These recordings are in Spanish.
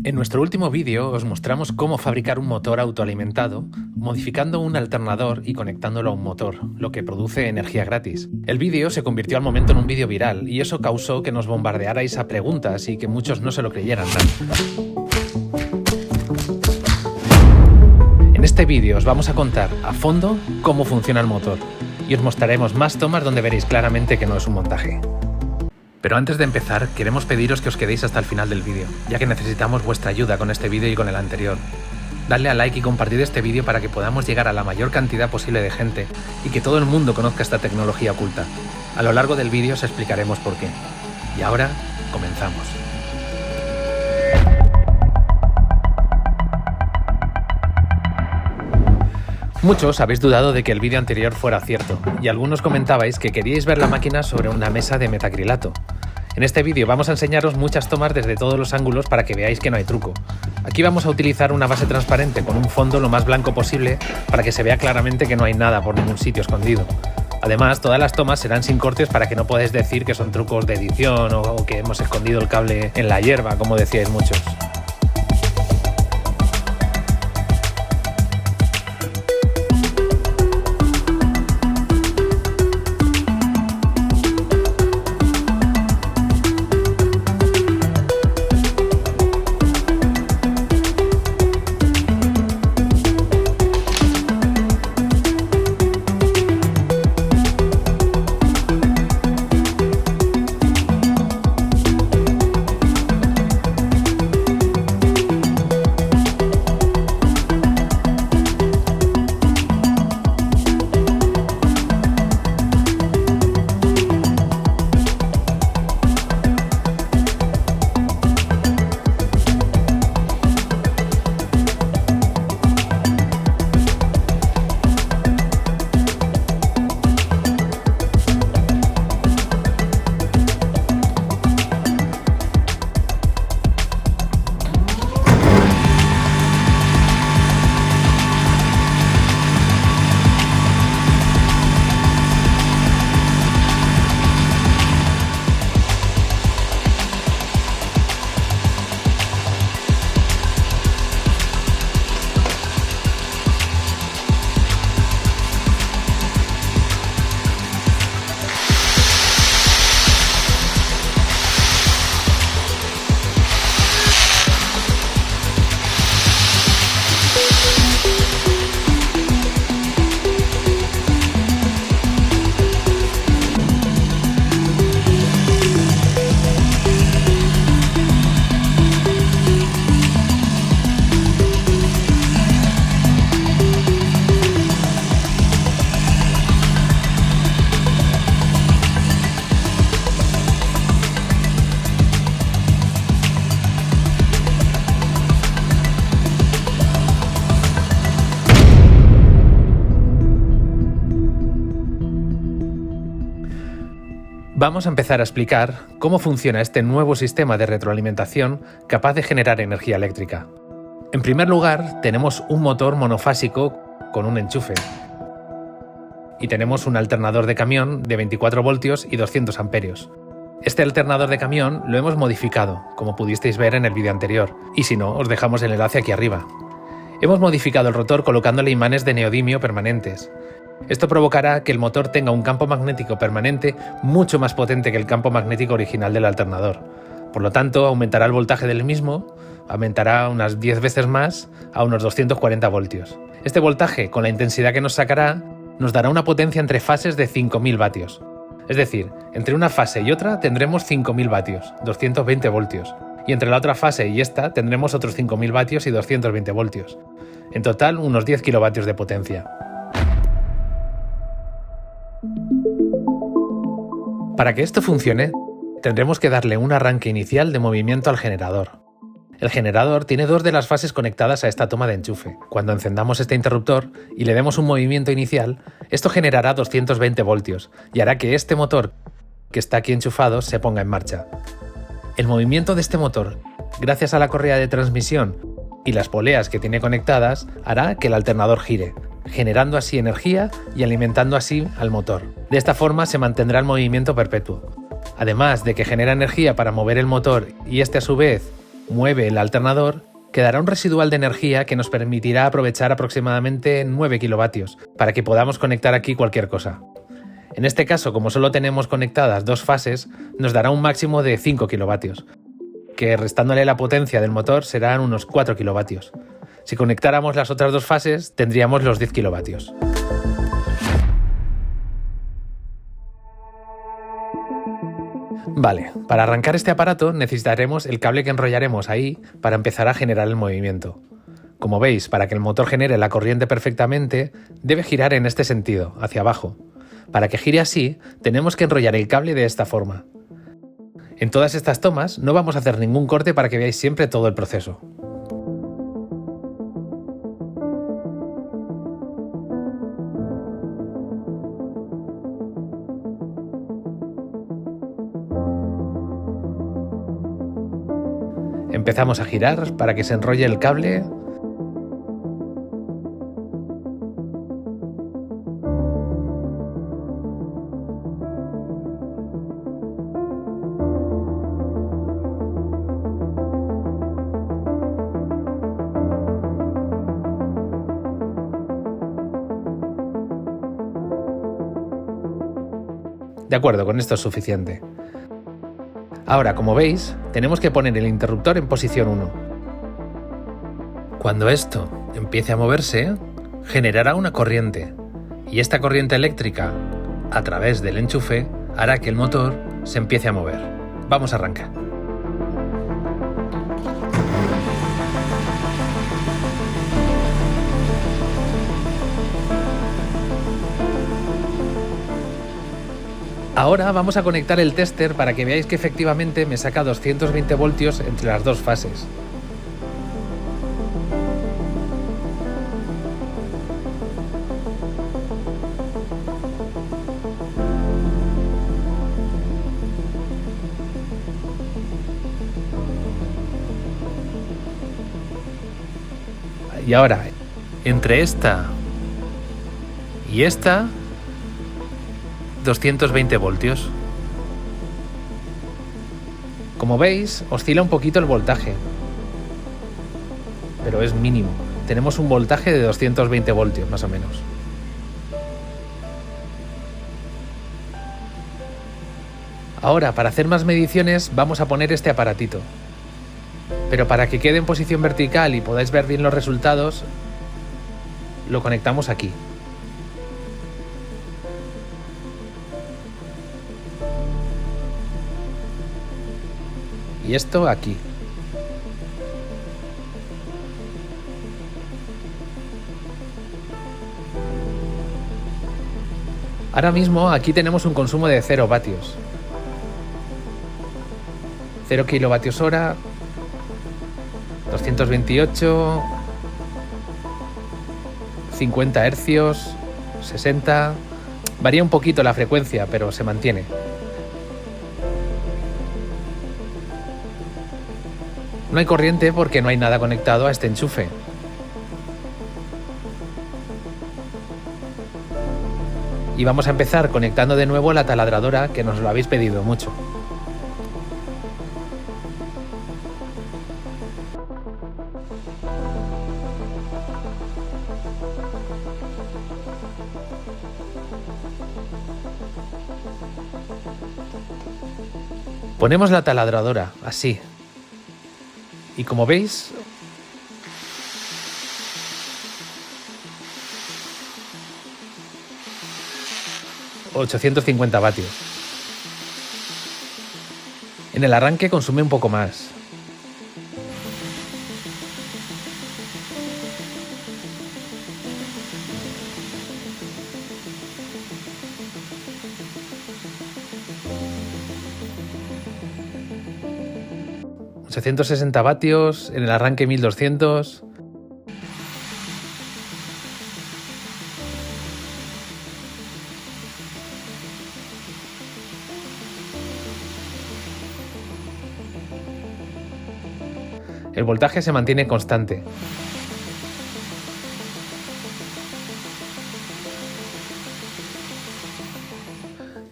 En nuestro último vídeo os mostramos cómo fabricar un motor autoalimentado, modificando un alternador y conectándolo a un motor, lo que produce energía gratis. El vídeo se convirtió al momento en un vídeo viral y eso causó que nos bombardearais a preguntas y que muchos no se lo creyeran. En este vídeo os vamos a contar a fondo cómo funciona el motor y os mostraremos más tomas donde veréis claramente que no es un montaje. Pero antes de empezar, queremos pediros que os quedéis hasta el final del vídeo, ya que necesitamos vuestra ayuda con este vídeo y con el anterior. Dadle a like y compartid este vídeo para que podamos llegar a la mayor cantidad posible de gente y que todo el mundo conozca esta tecnología oculta. A lo largo del vídeo os explicaremos por qué. Y ahora, comenzamos. Muchos habéis dudado de que el vídeo anterior fuera cierto, y algunos comentabais que queríais ver la máquina sobre una mesa de metacrilato. En este vídeo vamos a enseñaros muchas tomas desde todos los ángulos para que veáis que no hay truco. Aquí vamos a utilizar una base transparente con un fondo lo más blanco posible para que se vea claramente que no hay nada por ningún sitio escondido. Además, todas las tomas serán sin cortes para que no podáis decir que son trucos de edición o que hemos escondido el cable en la hierba, como decíais muchos. Vamos a empezar a explicar cómo funciona este nuevo sistema de retroalimentación capaz de generar energía eléctrica. En primer lugar, tenemos un motor monofásico con un enchufe. Y tenemos un alternador de camión de 24 voltios y 200 amperios. Este alternador de camión lo hemos modificado, como pudisteis ver en el vídeo anterior, y si no, os dejamos el enlace aquí arriba. Hemos modificado el rotor colocándole imanes de neodimio permanentes. Esto provocará que el motor tenga un campo magnético permanente mucho más potente que el campo magnético original del alternador. Por lo tanto, aumentará el voltaje del mismo, aumentará unas 10 veces más a unos 240 voltios. Este voltaje, con la intensidad que nos sacará, nos dará una potencia entre fases de 5000 vatios. Es decir, entre una fase y otra tendremos 5000 vatios, 220 voltios. Y entre la otra fase y esta tendremos otros 5000 vatios y 220 voltios. En total, unos 10 kilovatios de potencia. Para que esto funcione, tendremos que darle un arranque inicial de movimiento al generador. El generador tiene dos de las fases conectadas a esta toma de enchufe. Cuando encendamos este interruptor y le demos un movimiento inicial, esto generará 220 voltios y hará que este motor, que está aquí enchufado, se ponga en marcha. El movimiento de este motor, gracias a la correa de transmisión y las poleas que tiene conectadas, hará que el alternador gire, generando así energía y alimentando así al motor. De esta forma se mantendrá el movimiento perpetuo. Además de que genera energía para mover el motor y este a su vez mueve el alternador, quedará un residual de energía que nos permitirá aprovechar aproximadamente 9 kilovatios para que podamos conectar aquí cualquier cosa. En este caso, como solo tenemos conectadas 2 fases, nos dará un máximo de 5 kilovatios, que restándole la potencia del motor serán unos 4 kilovatios. Si conectáramos las otras 2 fases, tendríamos los 10 kilovatios. Vale, para arrancar este aparato necesitaremos el cable que enrollaremos ahí para empezar a generar el movimiento. Como veis, para que el motor genere la corriente perfectamente, debe girar en este sentido, hacia abajo. Para que gire así, tenemos que enrollar el cable de esta forma. En todas estas tomas no vamos a hacer ningún corte para que veáis siempre todo el proceso. Empezamos a girar para que se enrolle el cable. De acuerdo, con esto es suficiente. Ahora, como veis, tenemos que poner el interruptor en posición 1. Cuando esto empiece a moverse, generará una corriente, y esta corriente eléctrica, a través del enchufe, hará que el motor se empiece a mover. Vamos a arrancar. Ahora vamos a conectar el tester para que veáis que efectivamente me saca 220 voltios entre las 2 fases. Y ahora, entre esta y esta, 220 voltios. Como veis, oscila un poquito el voltaje, pero es mínimo. Tenemos un voltaje de 220 voltios, más o menos. Ahora, para hacer más mediciones, vamos a poner este aparatito. Pero para que quede en posición vertical y podáis ver bien los resultados, lo conectamos aquí. Y esto aquí. Ahora mismo aquí tenemos un consumo de 0 vatios. 0 kilovatios hora, 228, 50 hercios, 60... Varía un poquito la frecuencia, pero se mantiene. No hay corriente porque no hay nada conectado a este enchufe. Y vamos a empezar conectando de nuevo la taladradora, que nos lo habéis pedido mucho. Ponemos la taladradora, así. Y como veis, ...850 vatios. En el arranque consume un poco más. ...860 vatios, en el arranque 1200... El voltaje se mantiene constante.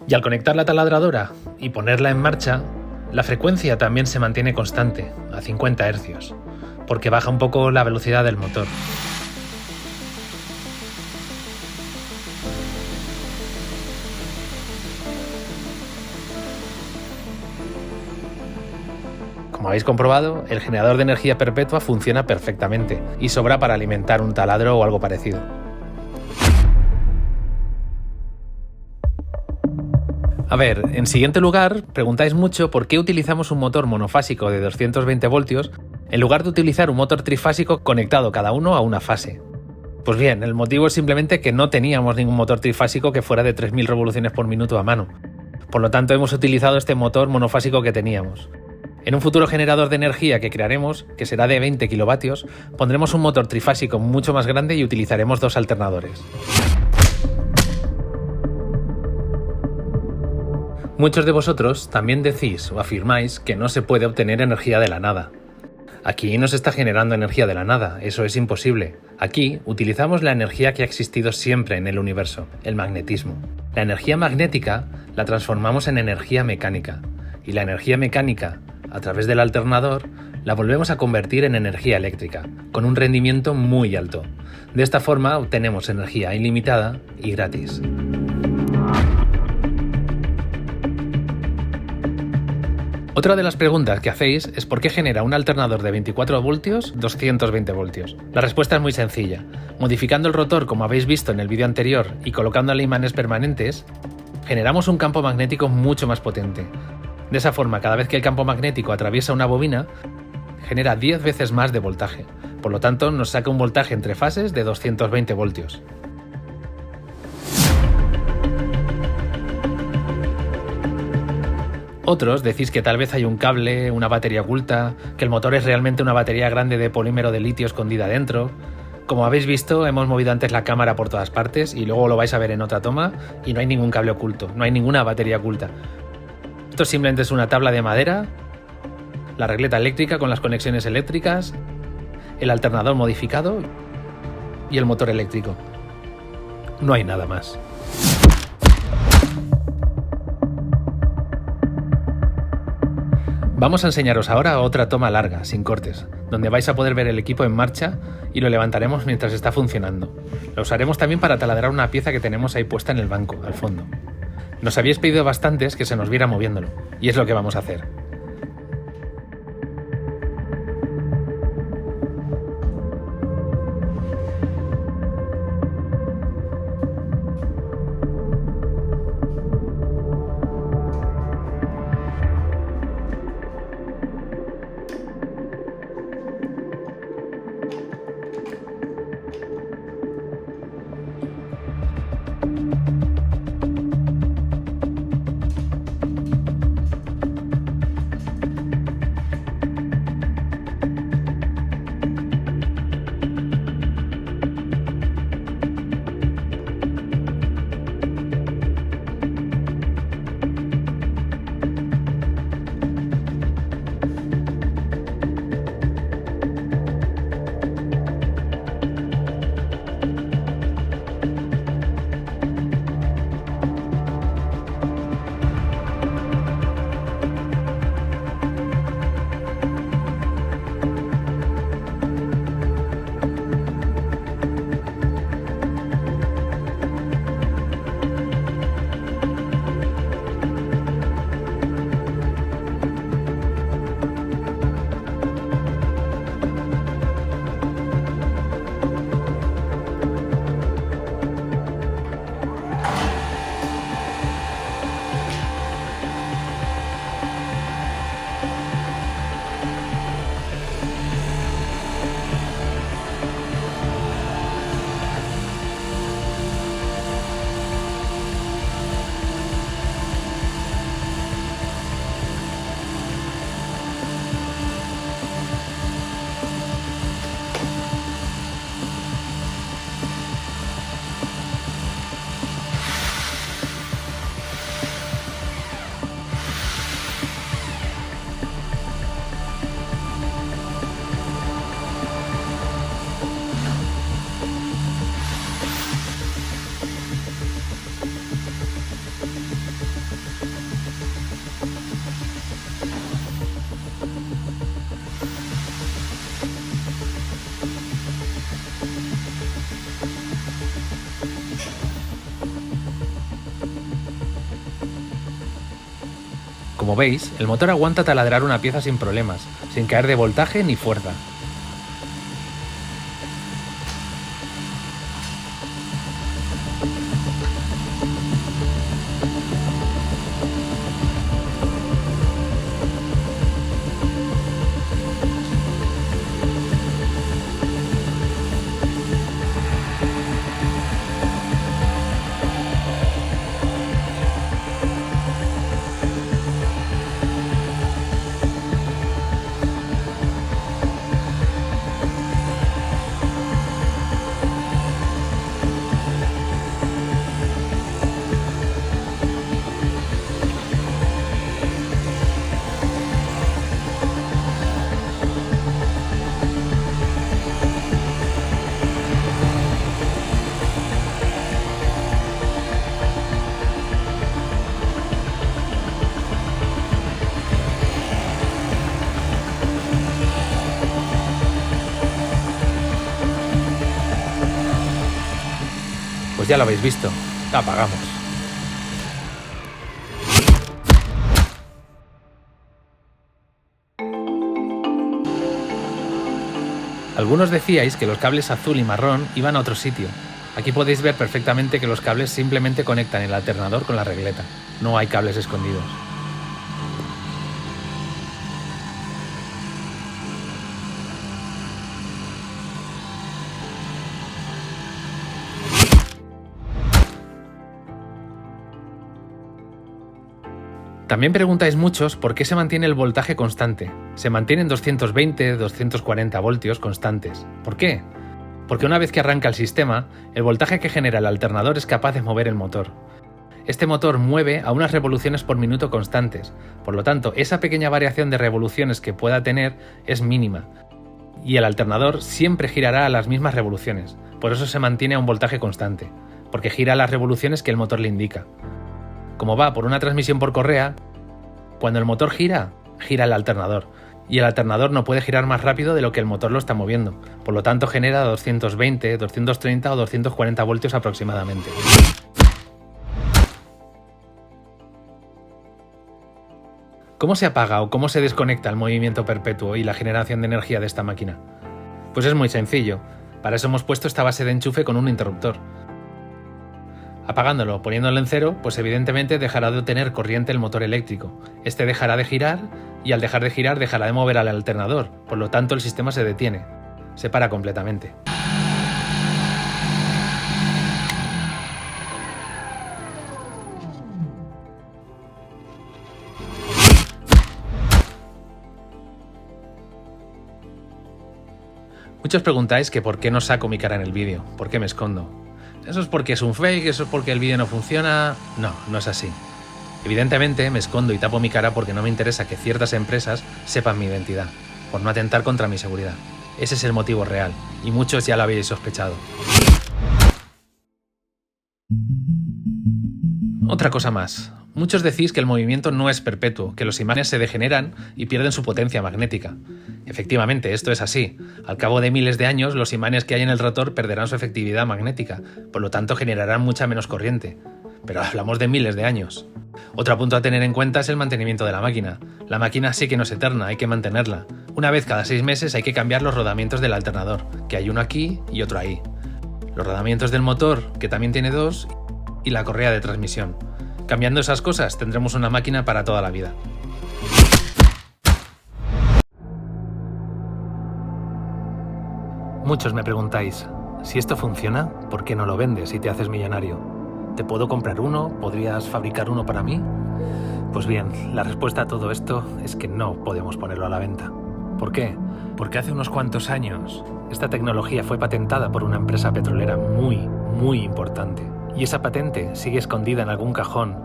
Y al conectar la taladradora y ponerla en marcha, La frecuencia también se mantiene constante, a 50 Hz, porque baja un poco la velocidad del motor. Como habéis comprobado, el generador de energía perpetua funciona perfectamente y sobra para alimentar un taladro o algo parecido. A ver, en siguiente lugar, preguntáis mucho por qué utilizamos un motor monofásico de 220 voltios en lugar de utilizar un motor trifásico conectado cada uno a una fase. Pues bien, el motivo es simplemente que no teníamos ningún motor trifásico que fuera de 3000 revoluciones por minuto a mano. Por lo tanto, hemos utilizado este motor monofásico que teníamos. En un futuro generador de energía que crearemos, que será de 20 kilovatios, pondremos un motor trifásico mucho más grande y utilizaremos dos alternadores. Muchos de vosotros también decís o afirmáis que no se puede obtener energía de la nada. Aquí no se está generando energía de la nada, eso es imposible. Aquí utilizamos la energía que ha existido siempre en el universo, el magnetismo. La energía magnética la transformamos en energía mecánica, y la energía mecánica, a través del alternador, la volvemos a convertir en energía eléctrica, con un rendimiento muy alto. De esta forma obtenemos energía ilimitada y gratis. Otra de las preguntas que hacéis es por qué genera un alternador de 24 voltios 220 voltios. La respuesta es muy sencilla. Modificando el rotor como habéis visto en el vídeo anterior y colocándole imanes permanentes, generamos un campo magnético mucho más potente. De esa forma, cada vez que el campo magnético atraviesa una bobina, genera 10 veces más de voltaje. Por lo tanto, nos saca un voltaje entre fases de 220 voltios. Otros decís que tal vez hay un cable, una batería oculta, que el motor es realmente una batería grande de polímero de litio escondida dentro. Como habéis visto, hemos movido antes la cámara por todas partes y luego lo vais a ver en otra toma y no hay ningún cable oculto, no hay ninguna batería oculta. Esto simplemente es una tabla de madera, la regleta eléctrica con las conexiones eléctricas, el alternador modificado y el motor eléctrico. No hay nada más. Vamos a enseñaros ahora otra toma larga, sin cortes, donde vais a poder ver el equipo en marcha y lo levantaremos mientras está funcionando. Lo usaremos también para taladrar una pieza que tenemos ahí puesta en el banco, al fondo. Nos habíais pedido bastantes que se nos viera moviéndolo, y es lo que vamos a hacer. Como veis, el motor aguanta taladrar una pieza sin problemas, sin caer de voltaje ni fuerza. Pues ya lo habéis visto, apagamos. Algunos decíais que los cables azul y marrón iban a otro sitio. Aquí podéis ver perfectamente que los cables simplemente conectan el alternador con la regleta. No hay cables escondidos. También preguntáis muchos por qué se mantiene el voltaje constante. Se mantienen 220, 240 voltios constantes. ¿Por qué? Porque una vez que arranca el sistema, el voltaje que genera el alternador es capaz de mover el motor. Este motor mueve a unas revoluciones por minuto constantes, por lo tanto, esa pequeña variación de revoluciones que pueda tener es mínima. Y el alternador siempre girará a las mismas revoluciones, por eso se mantiene a un voltaje constante, porque gira a las revoluciones que el motor le indica. Como va por una transmisión por correa, cuando el motor gira, gira el alternador, y el alternador no puede girar más rápido de lo que el motor lo está moviendo, por lo tanto genera 220, 230 o 240 voltios aproximadamente. ¿Cómo se apaga o cómo se desconecta el movimiento perpetuo y la generación de energía de esta máquina? Pues es muy sencillo, para eso hemos puesto esta base de enchufe con un interruptor. Apagándolo o poniéndolo en cero, pues evidentemente dejará de obtener corriente el motor eléctrico. Este dejará de girar y al dejar de girar dejará de mover al alternador, por lo tanto el sistema se detiene, se para completamente. Muchos preguntáis que por qué no saco mi cara en el vídeo, por qué me escondo. ¿Eso es porque es un fake? ¿Eso es porque el vídeo no funciona? No, no es así. Evidentemente me escondo y tapo mi cara porque no me interesa que ciertas empresas sepan mi identidad, por no atentar contra mi seguridad. Ese es el motivo real, y muchos ya lo habéis sospechado. Otra cosa más. Muchos decís que el movimiento no es perpetuo, que los imanes se degeneran y pierden su potencia magnética. Efectivamente, esto es así. Al cabo de miles de años, los imanes que hay en el rotor perderán su efectividad magnética, por lo tanto generarán mucha menos corriente. Pero hablamos de miles de años. Otro punto a tener en cuenta es el mantenimiento de la máquina. La máquina sí que no es eterna, hay que mantenerla. Una vez cada 6 meses hay que cambiar los rodamientos del alternador, que hay uno aquí y otro ahí. Los rodamientos del motor, que también tiene 2, y la correa de transmisión. Cambiando esas cosas tendremos una máquina para toda la vida. Muchos me preguntáis, si esto funciona, ¿por qué no lo vendes y te haces millonario? ¿Te puedo comprar uno? ¿Podrías fabricar uno para mí? Pues bien, la respuesta a todo esto es que no podemos ponerlo a la venta. ¿Por qué? Porque hace unos cuantos años esta tecnología fue patentada por una empresa petrolera muy importante. Y esa patente sigue escondida en algún cajón,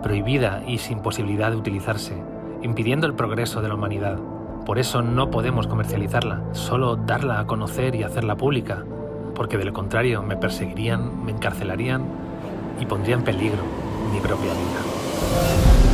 prohibida y sin posibilidad de utilizarse, impidiendo el progreso de la humanidad. Por eso no podemos comercializarla, solo darla a conocer y hacerla pública, porque de lo contrario me perseguirían, me encarcelarían y pondría en peligro mi propia vida.